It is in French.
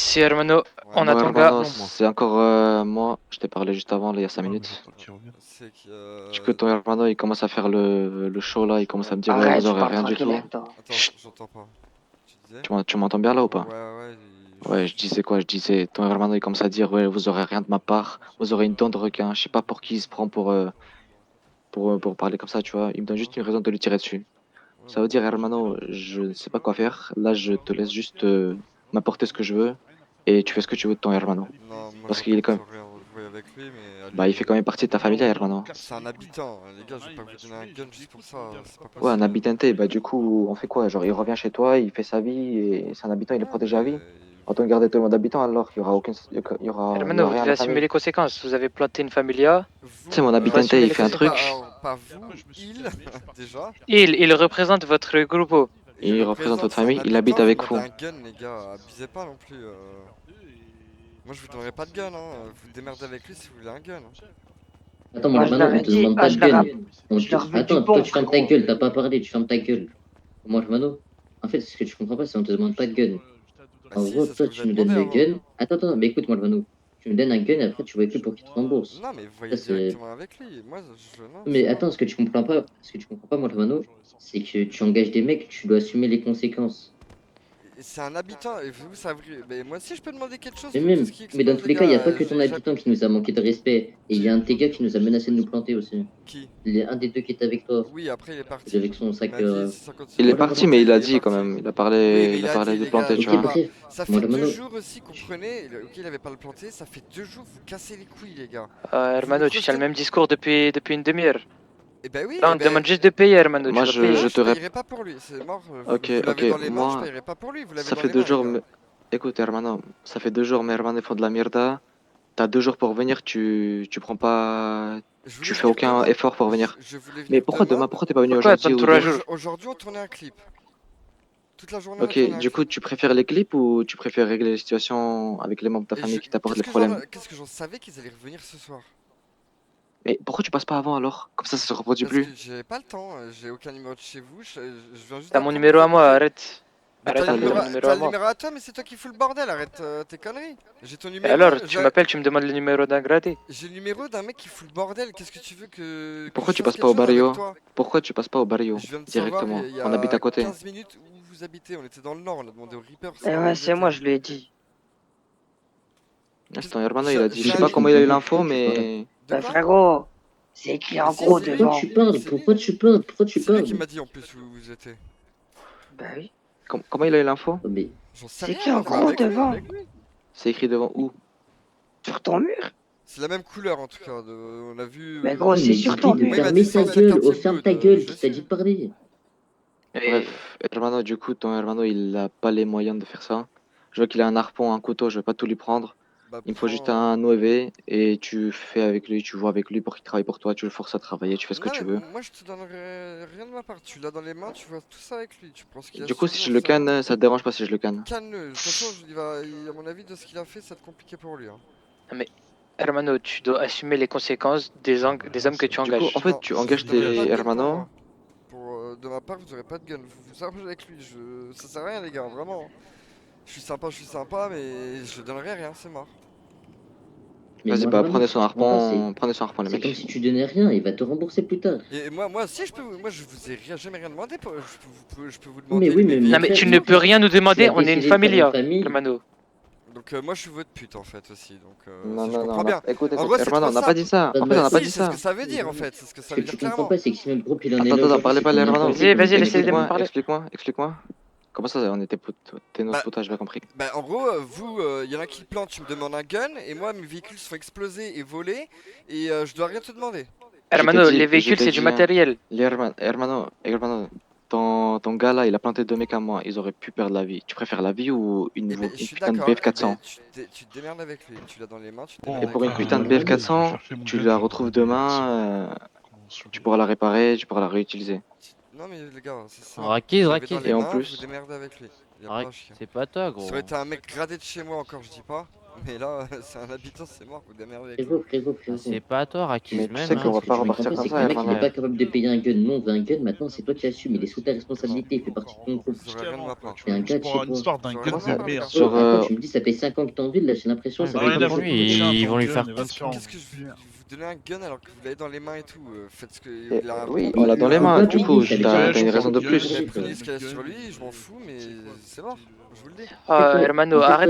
Merci hermano, Ouais, on moi, Bon, attend gars. hermano, c'est encore moi. Je t'ai parlé juste avant, là, il y a 5 minutes. c'est que. Parce que ton hermano, il commence à faire le show là, il commence à me dire, ouais, Arrête, vous je aurez parle rien du tranquille tout. avec toi. Attends, Chut. j'entends pas. Tu disais? Tu m'entends bien là ou pas? Ouais, Ouais, je disais quoi? Je disais, ton hermano, il commence à dire, ouais, vous aurez rien de ma part, vous aurez une dent de requin. Je sais pas pour qui il se prend pour parler comme ça, tu vois. Il me donne juste une raison de lui tirer dessus. Ça veut dire, hermano, je ne sais pas quoi faire. Là, je te laisse juste m'apporter ce que je veux et tu fais ce que tu veux de ton hermano. Non, moi Parce qu'il est j'apporte quand même, rien, vous voyez avec lui, mais bah, il fait quand même partie de ta famille, hermano. c'est un habitant, hein, les gars, je vais pas vous donner un gun juste pour ça, c'est pas Ouais, un possible. habitante, bah du coup, on fait quoi? Genre, il revient chez toi, il fait sa vie, et c'est un habitant, il est Ouais, protégé à vie. mais. Autant garder tout le monde habitant, alors il y aura aucun, il y Hermano, aura vous rien à devez la assumer famille. les conséquences. Vous avez planté une familia, C'est mon Vous, faut habitante, assumer il les fait un truc, conséquences. alors, pas vous, il, déjà. Il représente votre groupe. Il il représente représente, votre c'est un famille, il habite habitant, vous avec demandez vous. un gun, les gars, abusez pas non plus. Moi je vous donnerai pas de gun, hein. Vous démerdez avec lui si vous voulez un gun, hein. Attends, mon Moi, je hermano, leur on ai te dit, demande pas de gun. je leur veux du Attends, toi bon, tu fermes ta frérot. gueule, t'as pas parlé, tu fermes ta gueule. Mon hermano, en fait, ce que tu comprends pas, c'est qu'on te demande pas de gun. Bah En si, gros, c'est ce toi, que vous tu avez nous donnes demandé le avant. gun. Attends, mais écoute, mon hermano. Tu nous donnes un gun et après tu vois plus pour qu'il te rembourse. Non, mais vous Ça, voyez c'est. directement avec lui. Moi, non, Mais c'est mort. attends, ce que tu comprends pas, mon hermano, c'est que tu engages des mecs, tu dois assumer les conséquences. Et c'est un habitant, et vous, ça. Mais moi aussi, je peux demander quelque chose, Mais vu tout même, ce qui mais dans explose, tous les les cas, il n'y a gars. pas que ton habitant qui nous a manqué de respect. Et il y a un de tes gars qui nous a menacé de nous planter aussi. Qui? Il y a un des deux qui est avec toi, Oui, après, il est parti. avec son Il sac. m'a dit, si ça Il continue est à me Voilà, parti, voilà. mais planter, il a il est dit quand parti. même, Oui, mais il il a a parlé dit, de les gars, planter, tu Ok, vois. bref. ça Mon fait 2 hermano, jours aussi, comprenez. Ok, il avait pas le planté, ça fait 2 jours, vous cassez les couilles, les gars. Vous nous Hermano, tu tiens le trustez. même discours depuis une demi-heure. Eh ben oui, Là, eh on te ben. demande juste de payer, Hermano. Tu Moi, vas Non, payer. je payerai pas pour lui, c'est mort. ok, Vous l'avez ok, dans les mains, je moi, payerai pas pour lui, vous l'avez ça dans fait les deux mains, les jours, gars. écoute, hermano, ça fait 2 jours, mes hermanos font de la mierda. T'as 2 jours pour venir, tu prends pas, Je tu voulais fais venir aucun demain. effort pour venir. Je voulais Mais venir pourquoi demain. demain? Pourquoi t'es pas venu Pourquoi aujourd'hui attendre ou 3 jours? hier? Aujourd'hui, on tournait un clip. Toute la journée, on a Ok, tourné un du coup, clip. tu préfères les clips ou tu préfères régler les situations avec les membres de ta Et famille qui t'apportent les problèmes? qu'est-ce que j'en savais qu'ils allaient revenir ce soir? Mais pourquoi tu passes pas avant alors? Comme ça se reproduit Parce que plus. j'ai pas le temps, j'ai aucun numéro de chez vous, je viens juste T'as mon d'apprendre que numéro vous à moi, habitez. arrête. Mais t'as Arrête le T'as de me le... donner numéro, le numéro t'as à le moi. numéro à toi, mais c'est toi qui fous le bordel, arrête tes conneries. J'ai ton Et numéro, alors, tu m'appelles, tu me demandes le numéro d'un gradé. j'ai le numéro d'un mec qui fout le bordel, qu'est-ce que tu veux que Pourquoi je tu fasse passes pas quelque au chose avec barrio? toi? Pourquoi tu passes pas au barrio Je viens de savoir directement? il y On habite a à côté. 15 minutes où vous habitez, on était dans le nord, on a demandé au Reaper Eh savoir où ouais, ils c'est moi, étaient. je lui ai dit. Là, c'est ton hermano, il a dit. Je J'ai sais un pas pourquoi tu comment numéro. il a eu comprends pas? l'info, Pourquoi tu parles? mais. De Bah, quoi? frérot, c'est écrit en Mais si, gros c'est lui. Pourquoi devant. tu parles? C'est Pourquoi lui. tu parles? Pourquoi tu C'est lui qui parles? m'a dit en plus où vous étiez. Bah oui. Comment il a eu l'info? Oh, mais J'en sais C'est rien, écrit en moi je vais gros avec lui. devant. C'est écrit devant où? Sur ton mur. C'est la même couleur en tout cas. On a vu. Mais gros, oui, c'est mais sur dis-lui ton de Moi il mur. m'a fermer dit sa 107 gueule. Oh, quartier ferme Blood. ta gueule, Je qui t'a sais. dit de parler? Et Bref, hermano, du coup, ton hermano, il a pas les moyens de faire ça. Je vois qu'il a un harpon, un couteau, je vais pas tout lui prendre. Bah Il me faut juste prends. un OEV et tu fais avec lui, tu vois avec lui pour qu'il travaille pour toi, tu le forces à travailler, tu fais ce que Non mais tu veux. moi je te donnerai rien de ma part. Tu l'as dans les mains, tu vois tout ça avec lui. Tu prends ce qu'il y a Du coup, sur si lui, je on le fait ça. canne, ça te dérange pas si je le canne. Calme-le. De toute façon, à mon avis, de ce qu'il a fait, ça va être compliqué pour lui, hein. mais Hermano, tu dois assumer les conséquences des hommes que tu Du coup, en engages. fait, Non, tu je engages vous donnerai pas tes de gun pour hermanos. moi. De ma part, vous aurez pas de gun. Vous arrangez avec lui. Ça sert à rien, les gars, vraiment. Je suis sympa, mais je donnerai rien, c'est mort. Mais Vas-y, mon bah hermano, tu comprends pas, prenez son harpon, les c'est comme mecs. si tu donnais rien, il va te rembourser plus tard. Et moi aussi, moi, je vous ai jamais rien demandé. Je peux vous Mais demander oui, mes mais mon Non mais frère, tu véhicules et ne mon tout. peux frère, rien nous tu demander, as on est une décidé de faire une familia, famille. Hermano. Donc moi, je suis votre pute en fait aussi. Donc Non, si je non, non, comprends bien. écoute, En écoute, gros, c'est hermano, trop on n'a pas simple. dit ça. Non, En fait, mais on n'a pas Si, dit c'est ce que ça. ça veut dire en fait. C'est ce que Ce ça que veut dire tu comprends clairement. pas, c'est que si même groupe il en est là Attends, aujourd'hui, parlez c'est pas qu'on a l'hermano. imposé Vas-y, qu'on vas-y, était avec laissez-les eux. me Explique-moi, parler. explique-moi, explique-moi. Comment ça, on était t'es notre Bah, potage, j'ai pas compris. bah en gros, vous, y en a qui plantent, tu me demandes un gun, et moi, mes véhicules se font exploser et voler, et je dois rien te demander. Hermano, les Je véhicules t'ai c'est du dit, hein, matériel. hermano, ton gars là, il a planté 2 mecs à moi. Ils auraient pu perdre la vie. Tu préfères la vie ou Eh ben, je une suis putain de d'accord. Eh ben, BF400? tu te démerdes avec lui. Tu l'as dans les mains, tu te Et démerdes pour avec une lui. putain Mon de hermano, BF400, tu la retrouves demain, tu pourras la réparer, tu pourras la réutiliser. Non mais les gars, c'est simple. Raquise, Vous l'avez dans Raquise. les Et en mains, vous vous plus, démerdez avec lui. Y a pas à chier. C'est pas toi, Ça gros. aurait été un mec gradé de chez moi encore, je dis pas. Mais là, c'est un habitant, c'est mort, vous démerdez avec Frérot. C'est pas à toi, Rakiz, Mais tu même. sais qu'on va Ce que pas tu comprends repartir pas, comme c'est que ça, le mec, il est Hermano. pas capable de payer un gun. Non, on veut un gun, maintenant, c'est toi qui assumes. Il est sous ta responsabilité, il fait partie de ton groupe. Vous aurez rien de ma part. C'est un gars de Pour chez une toi. histoire d'un J'aurais gun rien de à faire, les merde. gars. Sur, Attends, tu me dis, ça fait 5 ans que t'es en ville, là, j'ai l'impression, Ouais, ça bah, va rien comme à ça. foutre. Ils vont lui faire- Qu'est-ce que je vais vous donner un gun alors que vous l'avez dans les mains et tout faites ce que Et- il a un oui, pompe, on l'a dans les il a un mains, pompe, du coup, t'as t'as une raison de gun, plus. prenez ce qu'il y a sur lui, je m'en fous, mais c'est mort, je vous le dis. Hermano, arrête